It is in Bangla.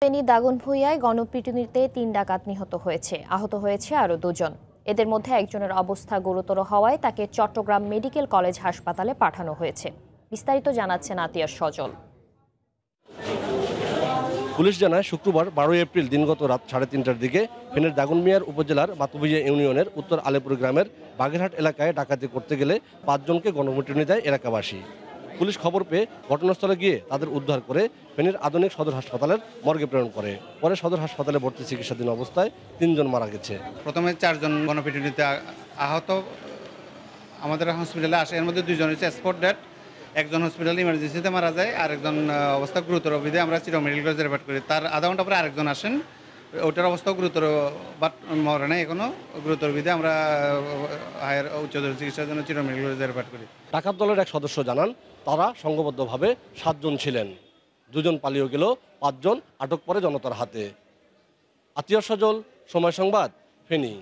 ফেনী দাগনভূঞায় গণপিটুনিতে ৩ ডাকাত নিহত হয়েছে, আহত হয়েছে আরও ২ জন। এদের মধ্যে একজনের অবস্থা গুরুতর হওয়ায় তাকে চট্টগ্রাম মেডিকেল কলেজ হাসপাতালে পাঠানো হয়েছে। বিস্তারিত জানাচ্ছেন আতিয়ার সজল। পুলিশ জানায়, শুক্রবার ১২ এপ্রিল দিনগত রাত ৩:৩০টার দিকে ফেনীর দাগনমিয়ার উপজেলার বাতুবিয়া ইউনিয়নের উত্তর আলেপুর গ্রামের বাগেরহাট এলাকায় ডাকাতি করতে গেলে ৫ জনকে গণপিটুনি দেয় এলাকাবাসী। পুলিশ খবর পেয়ে ঘটনাস্থলে গিয়ে তাদের উদ্ধার করে ফেনীর আধুনিক সদর হাসপাতালের মর্গে প্রেরণ করে। পরে সদর হাসপাতালে ভর্তি চিকিৎসাধীন অবস্থায় ৩ জন মারা গেছে। প্রথমে 4 জন গণপিটুনিতে আহত আমাদের হসপিটালে আসে। এর মধ্যে 2 জন হচ্ছে স্পট ডেড, একজন হসপিটালে ইমার্জেন্সিতে মারা যায়, আর একজন অবস্থা গুরুতর বিধে আমরা চির মেডিকেল কলেজে রেফার করি। তার আধা ঘন্টা পরে আরেকজন আসেন, ওটার অবস্থা গুরুতর, বাট মরে নাই এখনো, গুরুতর বিধে আমরা হায়ার উচ্চতর চিকিৎসার জন্য চির মেডিকেল কলেজে রেফার করি। ডাকাত দলের এক সদস্য জানান, তারা সংঘবদ্ধভাবে 7 জন ছিলেন। 2 জন পালিয়ে গেল, 5 জন আটক পরে জনতার হাতে। আতিয়ার সজল, সময় সংবাদ, ফেনী।